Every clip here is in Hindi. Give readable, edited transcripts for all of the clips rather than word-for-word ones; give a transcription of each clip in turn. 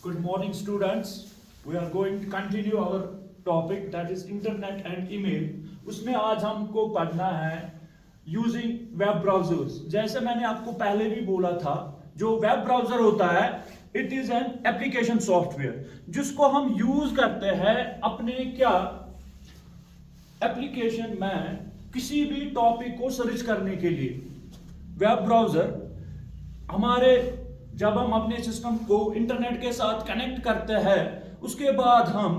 Good morning, students. We are going to continue our topic, that is internet and email. उसमें आज हमको पढ़ना है यूजिंग वेब ब्राउजर्स. जैसे मैंने आपको पहले भी बोला था, जो वेब ब्राउजर होता है it is an application software जिसको हम यूज करते हैं अपने एप्लीकेशन में किसी भी टॉपिक को सर्च करने के लिए. वेब ब्राउजर हमारे जब हम अपने सिस्टम को इंटरनेट के साथ कनेक्ट करते हैं उसके बाद हम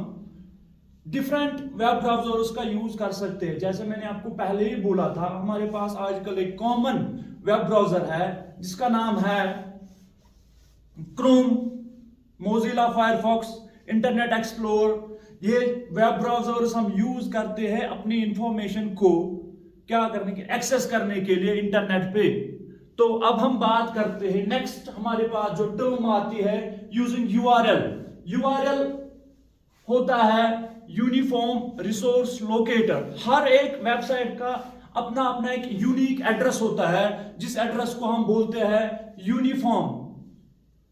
डिफरेंट वेब ब्राउजर्स का यूज कर सकते हैं. जैसे मैंने आपको पहले ही बोला था, हमारे पास आजकल एक कॉमन वेब ब्राउजर है जिसका नाम है Chrome, Mozilla Firefox, internet explore. ये वेब ब्राउजर्स हम यूज करते हैं अपनी इंफॉर्मेशन को क्या करने के एक्सेस करने के लिए इंटरनेट पे. तो अब हम बात करते हैं, नेक्स्ट हमारे पास जो टर्म आती है यूजिंग यूआरएल. यूआरएल होता है यूनिफॉर्म रिसोर्स लोकेटर. हर एक वेबसाइट का अपना अपना एक यूनिक एड्रेस होता है जिस एड्रेस को हम बोलते हैं यूनिफॉर्म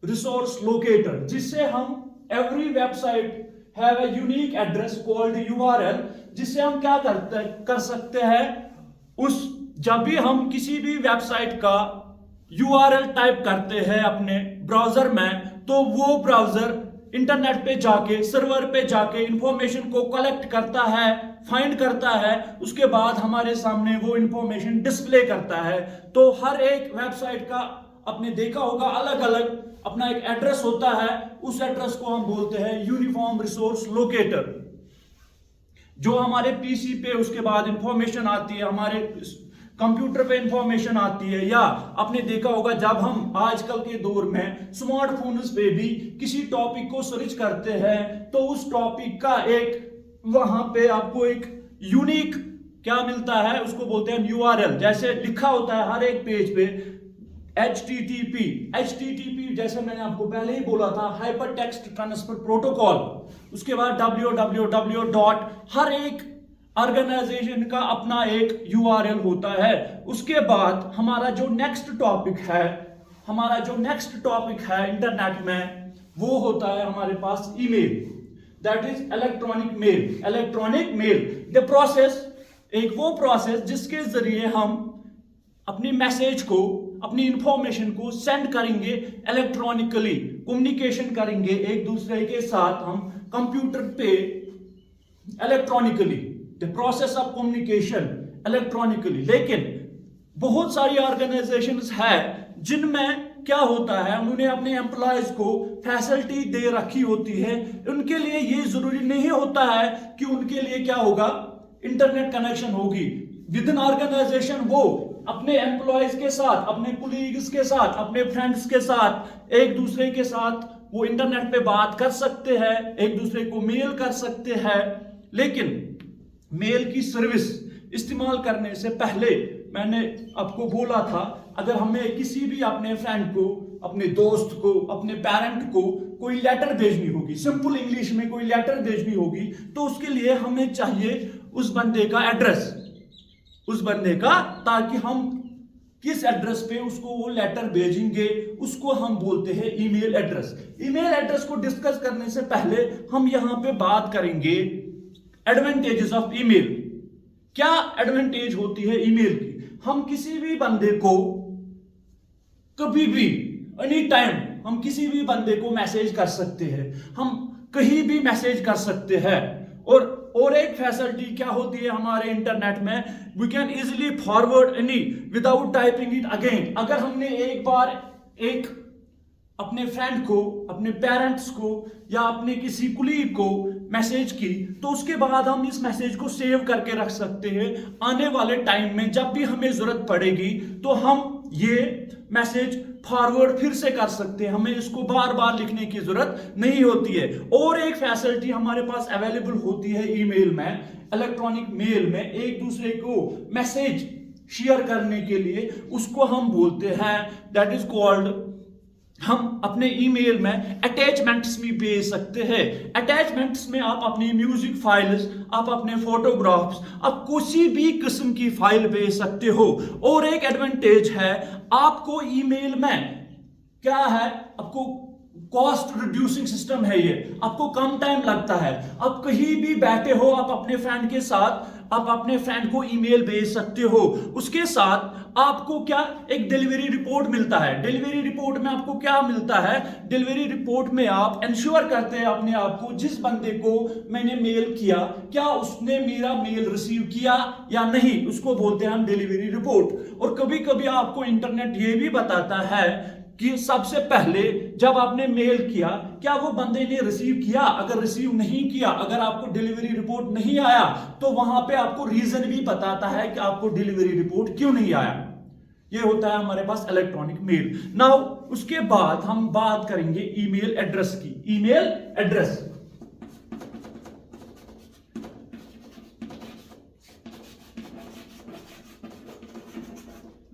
रिसोर्स लोकेटर, जिससे हम every website have a unique address called URL, जिससे हम क्या कर सकते हैं उस जब भी हम किसी भी वेबसाइट का यूआरएल टाइप करते हैं अपने ब्राउजर में, तो वो ब्राउजर इंटरनेट पे जाके सर्वर पे जाके इंफॉर्मेशन को कलेक्ट करता है, फाइंड करता है, उसके बाद हमारे सामने वो इंफॉर्मेशन डिस्प्ले करता है. तो हर एक वेबसाइट का आपने देखा होगा अलग अलग अपना एक एड्रेस होता है. उस एड्रेस को हम बोलते हैं यूनिफॉर्म रिसोर्स लोकेटर. जो हमारे पीसी पे उसके बाद इंफॉर्मेशन आती है, हमारे कंप्यूटर पे इंफॉर्मेशन आती है, या आपने देखा होगा जब हम आजकल के दौर में स्मार्टफोन्स पे भी किसी टॉपिक को सर्च करते हैं तो उस टॉपिक का एक वहां पे आपको एक यूनिक क्या मिलता है, उसको बोलते हैं यूआरएल. जैसे लिखा होता है हर एक पेज पे HTTP जैसे मैंने आपको पहले ही बोला था, हाइपर टेक्स्ट ट्रांसफर प्रोटोकॉल. उसके बाद www. हर एक ऑर्गेनाइजेशन का अपना एक यूआरएल होता है. उसके बाद हमारा जो नेक्स्ट टॉपिक है इंटरनेट में, वो होता है हमारे पास email, that is electronic mail. The process, एक वो प्रोसेस जिसके जरिए हम अपनी मैसेज को, अपनी इंफॉर्मेशन को सेंड करेंगे इलेक्ट्रॉनिकली, कम्युनिकेशन करेंगे एक दूसरे के साथ हम कंप्यूटर पे electronically, the process of communication electronically. लेकिन बहुत सारी ऑर्गेनाइजेशंस है जिनमें क्या होता है, उन्होंने अपने एम्प्लॉयज को फैसिलिटी दे रखी होती है. उनके लिए ये जरूरी नहीं होता है कि उनके लिए क्या होगा, इंटरनेट कनेक्शन होगी. विद इन ऑर्गेनाइजेशन वो अपने एम्प्लॉयज के साथ, अपने कुलीग्स के साथ, अपने फ्रेंड्स के साथ, एक दूसरे के साथ वो इंटरनेट पे बात कर सकते हैं, एक दूसरे को मेल कर सकते हैं. लेकिन मेल की सर्विस इस्तेमाल करने से पहले मैंने आपको बोला था, अगर हमें किसी भी अपने फ्रेंड को, अपने दोस्त को, अपने पेरेंट को कोई लेटर भेजनी होगी, सिंपल इंग्लिश में कोई लेटर भेजनी होगी, तो उसके लिए हमें चाहिए उस बंदे का एड्रेस, ताकि हम किस एड्रेस पे उसको वो लेटर भेजेंगे उसको हम बोलते हैं ईमेल एड्रेस. ईमेल एड्रेस को डिस्कस करने से पहले हम यहां पे बात करेंगे एडवांटेजेस ऑफ ईमेल. क्या एडवांटेज होती है ईमेल की? हम किसी भी बंदे को कभी भी, एनी टाइम, हम किसी भी बंदे को मैसेज कर सकते हैं, हम कहीं भी मैसेज कर सकते हैं. और एक फैसिलिटी क्या होती है हमारे इंटरनेट में, we can easily forward any without typing it again. अगर हमने एक बार एक अपने फ्रेंड को, अपने पेरेंट्स को या अपने किसी कुलीग को मैसेज की, तो उसके बाद हम इस मैसेज को सेव करके रख सकते हैं. आने वाले टाइम में जब भी हमें जरूरत पड़ेगी तो हम ये मैसेज फॉरवर्ड फिर से कर सकते हैं, हमें इसको बार बार लिखने की जरूरत नहीं होती है. और एक फैसिलिटी हमारे पास अवेलेबल होती है ईमेल में, इलेक्ट्रॉनिक मेल में, एक दूसरे को मैसेज शेयर करने के लिए, उसको हम बोलते हैं दैट इज कॉल्ड, हम अपने ईमेल में अटैचमेंट्स भी भेज सकते हैं. अटैचमेंट्स में आप अपनी म्यूजिक फाइल्स, आप अपने फोटोग्राफ्स, आप किसी भी किस्म की फाइल भेज सकते हो. और एक एडवांटेज है आपको ईमेल में क्या है, आपको कॉस्ट रिड्यूसिंग सिस्टम है ये, आपको कम टाइम लगता है। आप कहीं भी बैठे हो, आप अपने फ्रेंड के साथ आप अपने फ्रेंड को ईमेल भेज सकते हो। उसके साथ आपको क्या, एक डिलीवरी रिपोर्ट मिलता है। डिलीवरी रिपोर्ट में आपको क्या मिलता है, डिलीवरी रिपोर्ट में आप इंश्योर करते हैं अपने आप को, जिस बंदे को मैंने मेल किया क्या उसने मेरा मेल रिसीव किया या नहीं, उसको बोलते हैं हम डिलीवरी रिपोर्ट। और कभी कभी आपको इंटरनेट ये भी बताता है कि सबसे पहले जब आपने मेल किया क्या वो बंदे ने रिसीव किया। अगर रिसीव नहीं किया, अगर आपको डिलीवरी रिपोर्ट नहीं आया, तो वहां पे आपको रीजन भी बताता है कि आपको डिलीवरी रिपोर्ट क्यों नहीं आया। ये होता है हमारे पास इलेक्ट्रॉनिक मेल। नाउ उसके बाद हम बात करेंगे ईमेल एड्रेस की। ईमेल एड्रेस,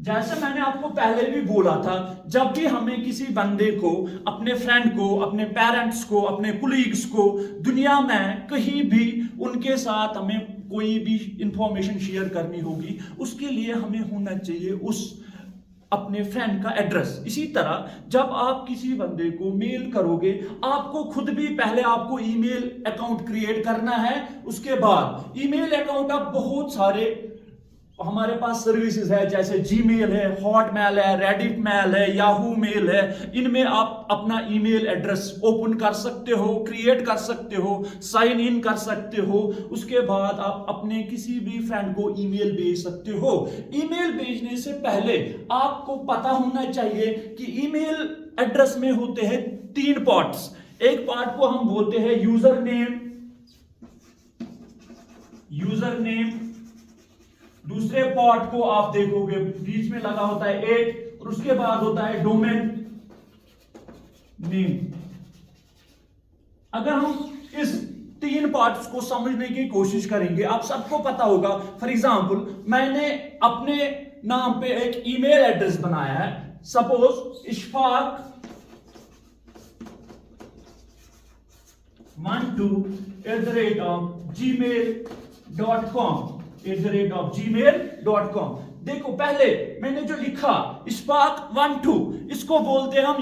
जैसे मैंने आपको पहले भी बोला था, जब भी हमें किसी बंदे को, अपने फ्रेंड को, अपने पेरेंट्स को, अपने कुलीग्स को, दुनिया में कहीं भी उनके साथ हमें कोई भी इंफॉर्मेशन शेयर करनी होगी, उसके लिए हमें होना चाहिए उस अपने फ्रेंड का एड्रेस। इसी तरह जब आप किसी बंदे को मेल करोगे, आपको खुद भी पहले आपको ईमेल अकाउंट क्रिएट करना है। उसके बाद ईमेल अकाउंट आप बहुत सारे हमारे पास सर्विसेज है, जैसे जीमेल है, हॉटमेल है, रेडिट मेल है, याहू मेल है। इनमें आप अपना ईमेल एड्रेस ओपन कर सकते हो, क्रिएट कर सकते हो, साइन इन कर सकते हो। उसके बाद आप अपने किसी भी फ्रेंड को ईमेल भेज सकते हो। ईमेल भेजने से पहले आपको पता होना चाहिए कि ईमेल एड्रेस में होते हैं 3 पार्ट्स। एक पार्ट को हम बोलते हैं यूजर नेम, दूसरे पार्ट को आप देखोगे बीच में लगा होता है 8, और उसके बाद होता है डोमेन नेम। अगर हम इस 3 पार्ट्स को समझने की कोशिश करेंगे, आप सबको पता होगा। फॉर एग्जांपल, मैंने अपने नाम पे एक ईमेल एड्रेस बनाया है, सपोज इशफाक 12@gmail.com। देखो पहले मैंने जो लिखा इशफाक 12, इसको बोलते हैं हम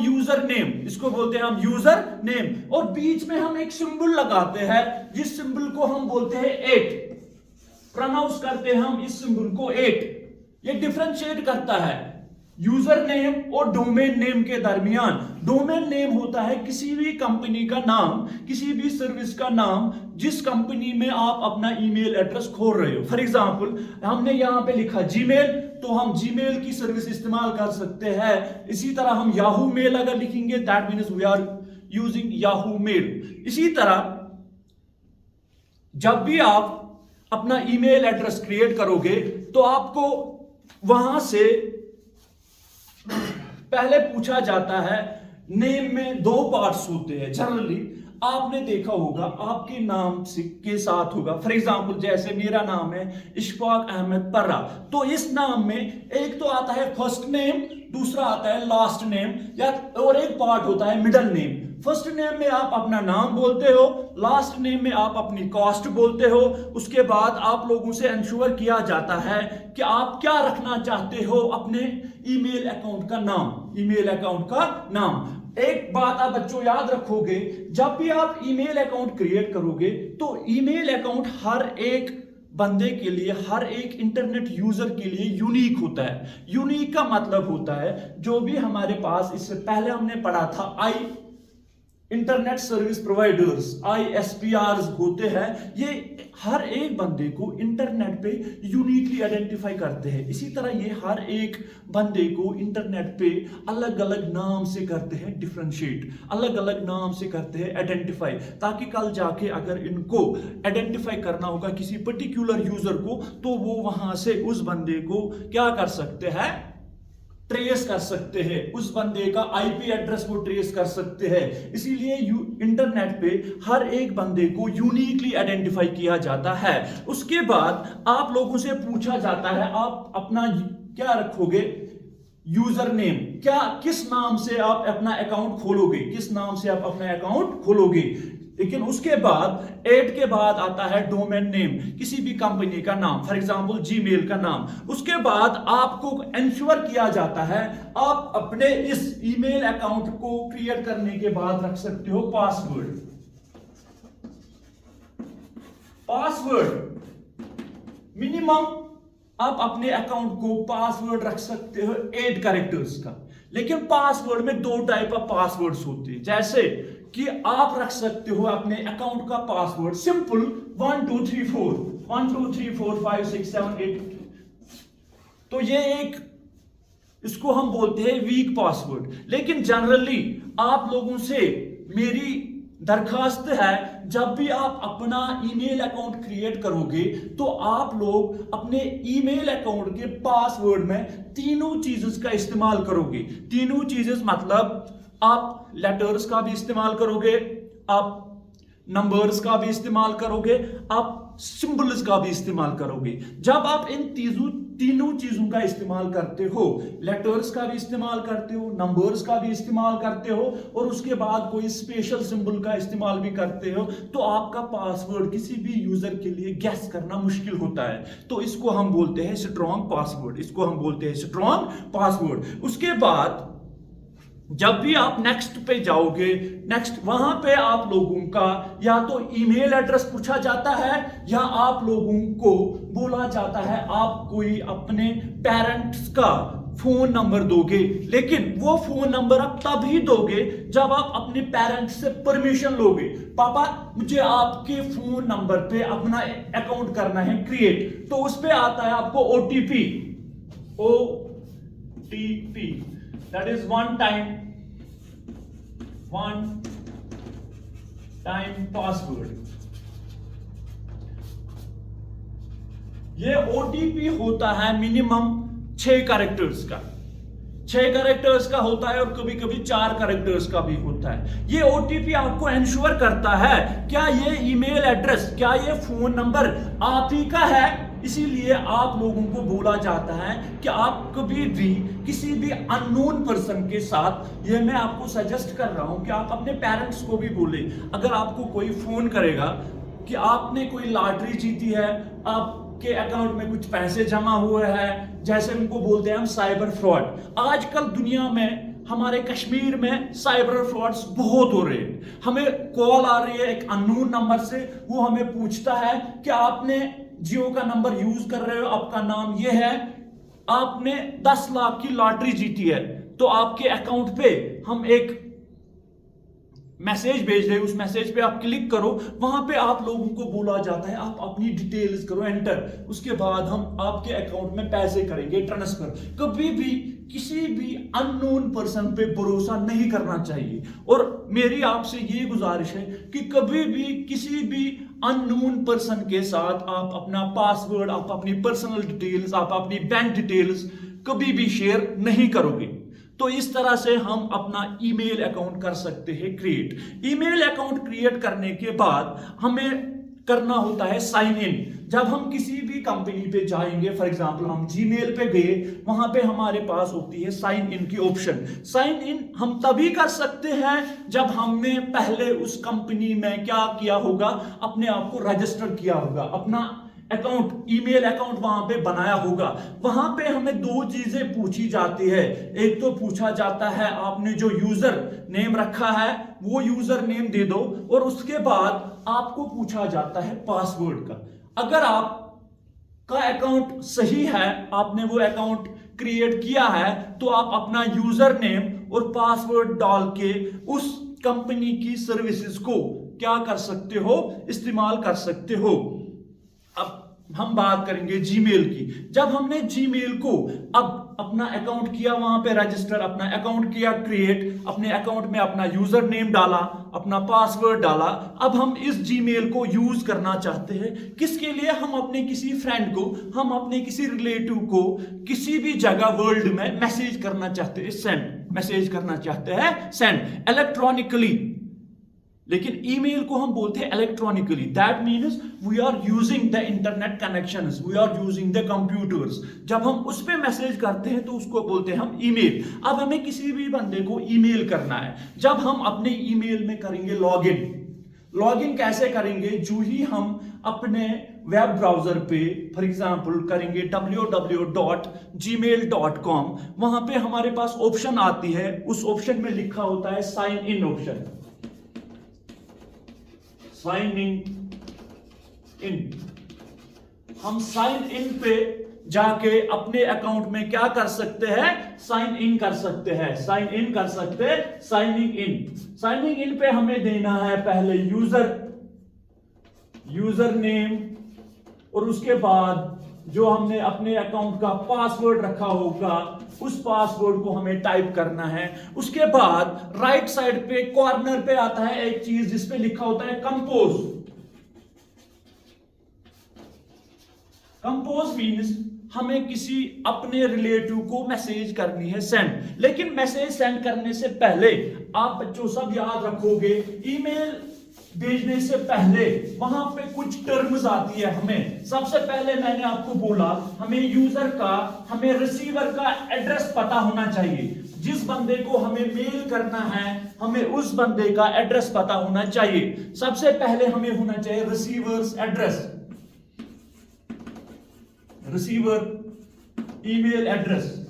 यूजर नेम, और बीच में हम एक सिंबल लगाते हैं, जिस सिंबल को हम बोलते हैं 8, प्रोनाउंस करते हैं हम इस सिंबल को 8। ये डिफरेंशिएट करता है यूजर नेम और डोमेन नेम के दरमियान। डोमेन नेम होता है किसी भी कंपनी का नाम, किसी भी सर्विस का नाम, जिस कंपनी में आप अपना ईमेल एड्रेस खोल रहे हो। फॉर एग्जांपल, हमने यहां पे लिखा जीमेल, तो हम जीमेल की सर्विस इस्तेमाल कर सकते हैं। इसी तरह हम याहू मेल अगर लिखेंगे, that means we are using Yahoo mail. इसी तरह जब भी आप अपना ईमेल एड्रेस क्रिएट करोगे, तो आपको वहां से पहले पूछा जाता है, नेम में 2 पार्ट्स होते हैं जनरली। आपने देखा होगा आपके नाम से के साथ होगा, फॉर एग्जांपल जैसे मेरा नाम है इशफाक अहमद पर्रा, तो इस नाम में एक तो आता है फर्स्ट नेम, दूसरा आता है लास्ट नेम, या और एक पार्ट होता है मिडिल नेम। फर्स्ट नेम में आप अपना नाम बोलते हो, लास्ट नेम में आप अपनी कास्ट बोलते हो। उसके बाद आप लोगों से इंश्योर किया जाता है कि आप क्या रखना चाहते हो अपने ईमेल अकाउंट का नाम। एक बात आप बच्चों याद रखोगे, जब भी आप ईमेल अकाउंट क्रिएट करोगे, तो ईमेल अकाउंट हर एक बंदे के लिए, हर एक इंटरनेट यूजर के लिए यूनिक होता है। यूनिक का मतलब होता है जो भी हमारे पास, इससे पहले हमने पढ़ा था इंटरनेट सर्विस प्रोवाइडर्स, ISPRs होते हैं। ये हर एक बंदे को इंटरनेट पे यूनिकली आइडेंटिफाई करते हैं। इसी तरह ये हर एक बंदे को इंटरनेट पे अलग अलग नाम से करते हैं डिफरेंशिएट, अलग अलग नाम से करते हैं आइडेंटिफाई, ताकि कल जाके अगर इनको आइडेंटिफाई करना होगा किसी पर्टिकुलर यूजर को, तो वो वहां से उस बंदे को क्या कर सकते हैं, ट्रेस कर सकते हैं। उस बंदे का IP एड्रेस वो ट्रेस कर सकते हैं। इसीलिए इंटरनेट पे हर एक बंदे को यूनिकली आइडेंटिफाई किया जाता है। उसके बाद आप लोगों से पूछा जाता है, आप अपना क्या रखोगे, यूजर नेम, किस नाम से आप अपना अकाउंट खोलोगे, लेकिन उसके बाद 8 के बाद आता है डोमेन नेम, किसी भी कंपनी का नाम, फॉर एग्जांपल जीमेल का नाम। उसके बाद आपको इंश्योर किया जाता है आप अपने इस ईमेल अकाउंट को क्रिएट करने के बाद रख सकते हो पासवर्ड। मिनिमम आप अपने अकाउंट को पासवर्ड रख सकते हो 8 कैरेक्टर्स का। लेकिन पासवर्ड में 2 टाइप ऑफ पासवर्ड्स होते हैं, जैसे कि आप रख सकते हो अपने अकाउंट का पासवर्ड सिंपल 1 2 3 4 5 6 7 8, तो ये एक इसको हम बोलते हैं वीक पासवर्ड। लेकिन जनरली आप लोगों से मेरी दरखास्त है, जब भी आप अपना ईमेल अकाउंट क्रिएट करोगे तो आप लोग अपने ईमेल अकाउंट के पासवर्ड में तीनों चीजें का इस्तेमाल करोगे। तीनों चीजें मतलब आप लेटर्स का भी इस्तेमाल करोगे, आप नंबर्स का भी इस्तेमाल करोगे, आप सिंबल्स का भी इस्तेमाल करोगे। जब आप इन तीनों चीजों का इस्तेमाल करते हो, लेटर्स का भी इस्तेमाल करते हो, नंबर्स का भी इस्तेमाल करते हो और उसके बाद कोई स्पेशल सिंबल का इस्तेमाल भी करते हो, तो आपका पासवर्ड किसी भी यूजर के लिए गेस करना मुश्किल होता है। तो इसको हम बोलते हैं स्ट्रॉन्ग पासवर्ड। उसके बाद जब भी आप नेक्स्ट पे जाओगे, वहां पे आप लोगों का या तो ईमेल एड्रेस पूछा जाता है या आप लोगों को बोला जाता है आप कोई अपने पेरेंट्स का फोन नंबर दोगे। लेकिन वो फोन नंबर आप तभी दोगे जब आप अपने पेरेंट्स से परमिशन लोगे। पापा मुझे आपके फोन नंबर पे अपना अकाउंट करना है क्रिएट, तो उस पे आता है आपको OTP, that is one time password। ये ओटीपी होता है मिनिमम 6 कैरेक्टर्स का, 6 कैरेक्टर्स का होता है और कभी कभी 4 कैरेक्टर्स का भी होता है। ये ओटीपी आपको इंश्योर करता है क्या ये ईमेल एड्रेस, क्या ये फोन नंबर आप ही का है। इसीलिए आप लोगों को बोला जाता है कि आप कभी भी किसी भी अननोन पर्सन के साथ, ये मैं आपको सजेस्ट कर रहा हूं कि आप अपने पेरेंट्स को भी बोले, अगर आपको कोई फोन करेगा कि आपने कोई लॉटरी जीती है, आपके अकाउंट में कुछ पैसे जमा हुए हैं, जैसे उनको बोलते हैं हम साइबर फ्रॉड। आजकल दुनिया में हमारे कश्मीर में साइबर फ्रॉड्स बहुत हो रहे हैं। हमें कॉल आ रही है एक अननोन नंबर से, वो हमें पूछता है कि आपने जियो का नंबर यूज कर रहे हो, आपका नाम ये है, आपने 10 लाख की लॉटरी जीती है, तो आपके अकाउंट पे हम एक मैसेज भेज रहे हैं, उस मैसेज पे आप क्लिक करो। वहां पे आप लोगों को बोला जाता है आप अपनी डिटेल्स करो एंटर, उसके बाद हम आपके अकाउंट में पैसे करेंगे ट्रांसफर। कभी भी किसी भी अननोन पर्सन पे भरोसा नहीं करना चाहिए। और मेरी आपसे ये गुजारिश है कि कभी भी किसी भी अननोन पर्सन के साथ आप अपना पासवर्ड, आप अपनी पर्सनल डिटेल्स, आप अपनी बैंक डिटेल्स कभी भी शेयर नहीं करोगे। तो इस तरह से हम अपना ईमेल अकाउंट कर सकते हैं क्रिएट। ईमेल अकाउंट क्रिएट करने के बाद हमें करना होता है साइन इन। जब हम किसी भी कंपनी पे जाएंगे, फॉर एग्जांपल हम जीमेल पे गए, वहां पे हमारे पास होती है साइन इन की ऑप्शन। साइन इन हम तभी कर सकते हैं जब हमने पहले उस कंपनी में क्या किया होगा, अपने आप को रजिस्टर किया होगा, अपना अकाउंट, ईमेल अकाउंट वहां पे बनाया होगा। वहां पे हमें 2 चीजें पूछी जाती है। एक तो पूछा जाता है आपने जो यूजर नेम रखा है वो यूजर नेम दे दो, और उसके बाद आपको पूछा जाता है पासवर्ड का। अगर आप का अकाउंट सही है, आपने वो अकाउंट क्रिएट किया है, तो आप अपना यूजर नेम और पासवर्ड डाल के उस कंपनी की सर्विसेज को क्या कर सकते हो, इस्तेमाल कर सकते हो। अब हम बात करेंगे जीमेल की। जब हमने जीमेल को अब अपना अकाउंट किया, वहां पे रजिस्टर, अपना अकाउंट किया क्रिएट, अपने अकाउंट में अपना यूजर नेम डाला, अपना पासवर्ड डाला। अब हम इस जीमेल को यूज करना चाहते हैं, किसके लिए? हम अपने किसी फ्रेंड को, हम अपने किसी रिलेटिव को किसी भी जगह वर्ल्ड में मैसेज करना चाहते हैं, सेंड इलेक्ट्रॉनिकली। लेकिन ईमेल को हम बोलते हैं electronically. That means we are using the internet connections, we are using the computers. जब हम उस पे मैसेज करते हैं तो उसको बोलते हैं हम ईमेल। अब हमें किसी भी बंदे को ईमेल करना है, जब हम अपने ईमेल में करेंगे लॉगिन, लॉगिन कैसे करेंगे? जो ही हम अपने वेब ब्राउजर पे फॉर एग्जांपल करेंगे www.gmail.com, वहां पे हमारे पास ऑप्शन आती है, उस ऑप्शन में लिखा होता है sign in option, sign in. हम साइन इन पे जाके अपने अकाउंट में क्या कर सकते हैं? साइन इन कर सकते हैं, साइन इन कर सकते हैं, साइनिंग इन। साइनिंग इन पे हमें देना है पहले यूजर नेम, और उसके बाद जो हमने अपने अकाउंट का पासवर्ड रखा होगा उस पासवर्ड को हमें टाइप करना है। उसके बाद राइट साइड पे कॉर्नर पे आता है एक चीज जिसपे लिखा होता है कंपोज। कंपोज मीन्स हमें किसी अपने रिलेटिव को मैसेज करनी है सेंड। लेकिन मैसेज सेंड करने से पहले आप बच्चों सब याद रखोगे, ईमेल भेजने से पहले वहां पे कुछ टर्म्स आती है। हमें सबसे पहले मैंने आपको बोला हमें यूजर का, हमें रिसीवर का एड्रेस पता होना चाहिए। जिस बंदे को हमें मेल करना है हमें उस बंदे का एड्रेस पता होना चाहिए। सबसे पहले हमें होना चाहिए receiver's address, receiver email address,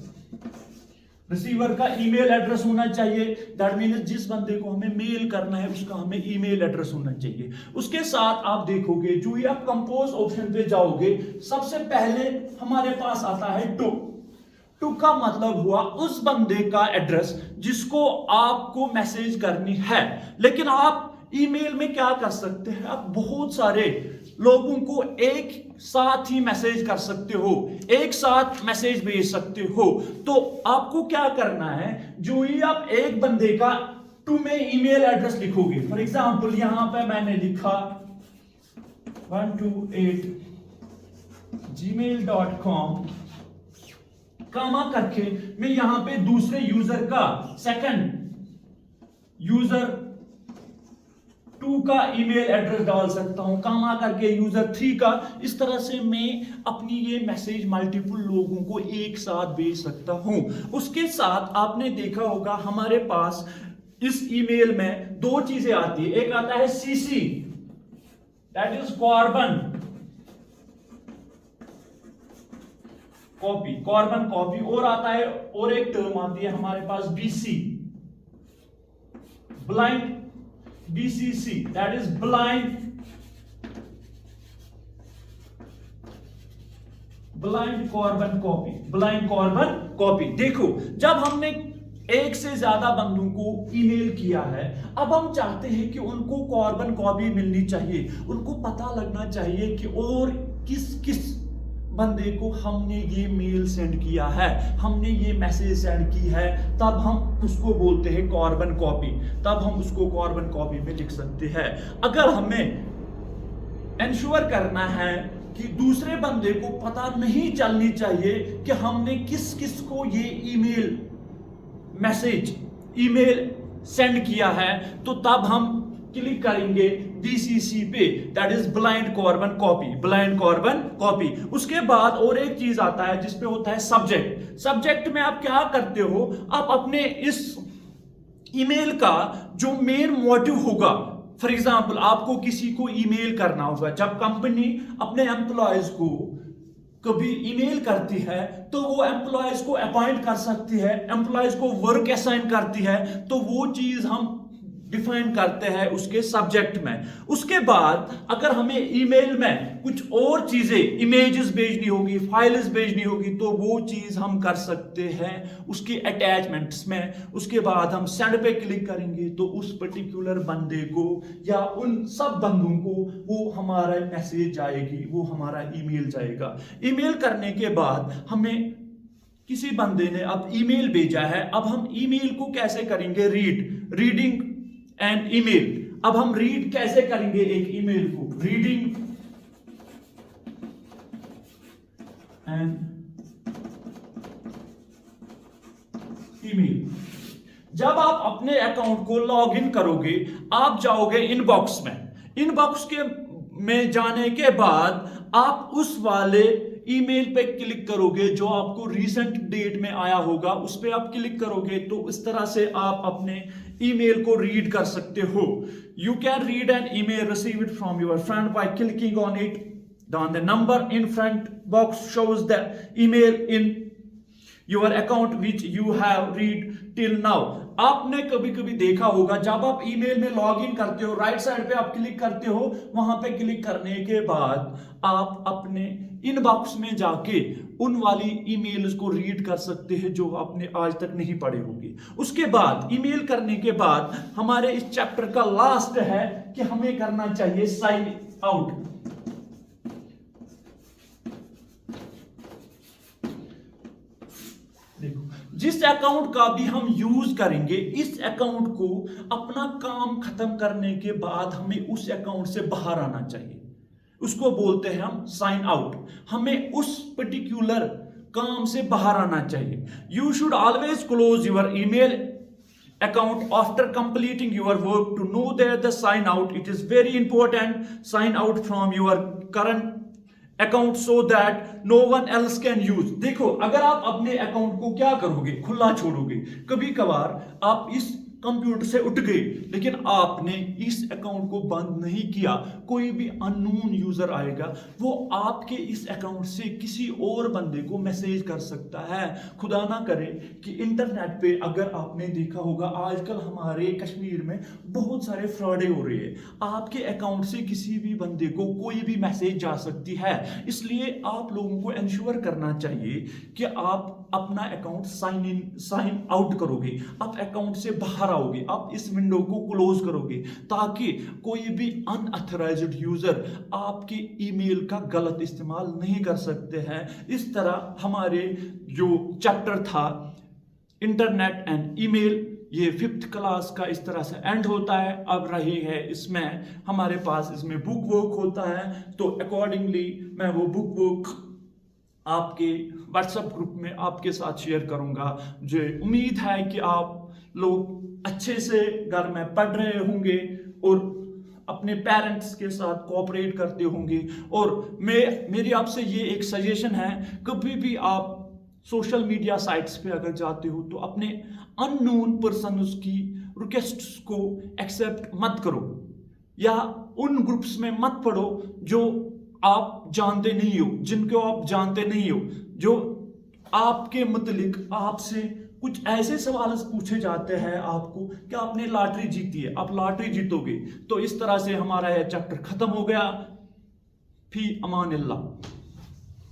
receiver का ईमेल एड्रेस होना चाहिए। दैट मीन्स जिस बंदे को हमें मेल करना है उसका हमें ईमेल एड्रेस होना चाहिए। उसके साथ आप देखोगे जो ही आप कंपोज ऑप्शन पे जाओगे सबसे पहले हमारे पास आता है टू। टू का मतलब हुआ उस बंदे का एड्रेस जिसको आपको मैसेज करनी है। लेकिन आप ईमेल में क्या कर सकते हैं? आप बहुत सारे लोगों को एक साथ ही मैसेज कर सकते हो, एक साथ मैसेज भेज सकते हो। तो आपको क्या करना है, जो ही आप एक बंदे का टू में ईमेल एड्रेस लिखोगे, फॉर एग्जांपल यहां पे मैंने लिखा 128 gmail.com कामा करके मैं यहां पे दूसरे यूजर का सेकंड यूजर 2 का ईमेल एड्रेस डाल सकता हूं, कामा करके यूजर 3 का। इस तरह से मैं अपनी ये मैसेज मल्टीपल लोगों को एक साथ भेज सकता हूं। उसके साथ आपने देखा होगा हमारे पास इस ईमेल में दो चीजें आती है। एक आता है CC, that is carbon copy, carbon copy, और आता है और एक टर्म आती है हमारे पास BC, blind BCC, that is blind carbon copy, blind carbon copy। देखो जब हमने एक से ज्यादा बंदों को ईमेल किया है, अब हम चाहते हैं कि उनको कार्बन कॉपी मिलनी चाहिए, उनको पता लगना चाहिए कि और किस किस बंदे को हमने ये मेल सेंड किया है, हमने ये मैसेज सेंड की है, तब हम उसको बोलते हैं कार्बन कॉपी। तब हम उसको कार्बन कॉपी में लिख सकते हैं। अगर हमें इंश्योर करना है कि दूसरे बंदे को पता नहीं चलनी चाहिए कि हमने किस किस को ये ईमेल मैसेज ईमेल सेंड किया है, तो तब हम क्लिक करेंगे BCC पे, that is blind carbon copy, blind carbon copy. उसके बाद और एक चीज आता है जिसपे होता है सब्जेक्ट। सब्जेक्ट में आप क्या करते हो, आप अपने इस ईमेल का जो मेन मोटिव होगा, फॉर एग्जांपल आपको किसी को ईमेल करना होगा, जब कंपनी अपने एम्प्लॉयज को कभी ईमेल करती है तो वो एम्प्लॉयज को अपॉइंट कर सकती है, एम्प्लॉयज को वर्क असाइन करती है, तो वो चीज हम डिफाइन करते हैं उसके सब्जेक्ट में। उसके बाद अगर हमें ईमेल में कुछ और चीजें, इमेजेस भेजनी होगी, फाइल्स भेजनी होगी, तो वो चीज हम कर सकते हैं उसके अटैचमेंट्स में। उसके बाद हम सेंड पे क्लिक करेंगे तो उस पर्टिकुलर बंदे को या उन सब बंदों को वो हमारा मैसेज जाएगी, वो हमारा ईमेल जाएगा। ईमेल करने के बाद हमें किसी बंदे ने अब ईमेल भेजा है, अब हम ईमेल को कैसे करेंगे रीडिंग एंड ईमेल। अब हम रीड कैसे करेंगे एक ईमेल को, रीडिंग एंड ईमेल। जब आप अपने अकाउंट को लॉग इन करोगे, आप जाओगे इनबॉक्स में, इनबॉक्स के में जाने के बाद आप उस वाले ईमेल पे क्लिक करोगे जो आपको रीसेंट डेट में आया होगा, उस पे आप क्लिक करोगे तो इस तरह से आप अपने ईमेल को रीड कर सकते हो। You can read an email received from your friend by clicking on it. The number in front box shows the email in your account which you have read till now. आपने कभी कभी देखा होगा जब आप ईमेल में लॉग इन करते हो, राइट साइड पे आप क्लिक करते हो, वहां पे क्लिक करने के बाद आप अपने इनबॉक्स में जाके उन वाली ईमेल्स को रीड कर सकते हैं जो आपने आज तक नहीं पढ़े होंगे। उसके बाद ईमेल करने के बाद हमारे इस चैप्टर का लास्ट है कि हमें करना चाहिए साइन आउट। देखो, जिस अकाउंट का भी हम यूज करेंगे, इस अकाउंट को अपना काम खत्म करने के बाद हमें उस अकाउंट से बाहर आना चाहिए। उसको बोलते हैं हम साइन आउट। हमें उस पर्टिकुलर काम से बाहर आना चाहिए। You should always close your email account after completing your work to know that the sign out, it is very important, sign out from your current account so that no one else can use। देखो, अगर आप अपने अकाउंट को क्या करोगे, खुला छोड़ोगे, कभी कभार आप इस कंप्यूटर से उठ गए लेकिन आपने इस अकाउंट को बंद नहीं किया, कोई भी अननोन यूजर आएगा, वो आपके इस अकाउंट से किसी और बंदे को मैसेज कर सकता है। खुदा ना करे कि इंटरनेट पे अगर आपने देखा होगा आजकल हमारे कश्मीर में बहुत सारे फ्रॉडे हो रहे हैं। आपके अकाउंट से किसी भी बंदे को कोई भी मैसेज जा सकती है, इसलिए आप लोगों को इंश्योर करना चाहिए कि आप अपना अकाउंट साइन आउट करोगे, आप अकाउंट से बाहर आओगे, आप इस विंडो को क्लोज करोगे ताकि कोई भी अनऑथराइज्ड यूजर आपके ईमेल का गलत इस्तेमाल नहीं कर सकते हैं। इस तरह हमारे जो चैप्टर था इंटरनेट एंड ईमेल, ये 5th क्लास का इस तरह से एंड होता है। अब रही है इसमें हमारे पास इसमें बुक वर्क होता है, तो अकॉर्डिंगली मैं वो बुक वर्क आपके व्हाट्सएप ग्रुप में आपके साथ शेयर करूंगा। जो उम्मीद है कि आप लोग अच्छे से घर में पढ़ रहे होंगे और अपने पेरेंट्स के साथ कोऑपरेट करते होंगे। और मेरी आपसे ये एक सजेशन है, कभी भी आप सोशल मीडिया साइट्स पे अगर जाते हो तो अपने अननोन पर्सन की रिक्वेस्ट्स को एक्सेप्ट मत करो या उन ग्रुप्स में मत पढ़ो जो आप जानते नहीं हो, जिनको आप जानते नहीं हो, जो आपके मुतलिक आपसे कुछ ऐसे सवाल पूछे जाते हैं आपको कि आपने लॉटरी जीती है, आप लॉटरी जीतोगे। तो इस तरह से हमारा यह चैप्टर खत्म हो गया। फी अमान अल्लाह।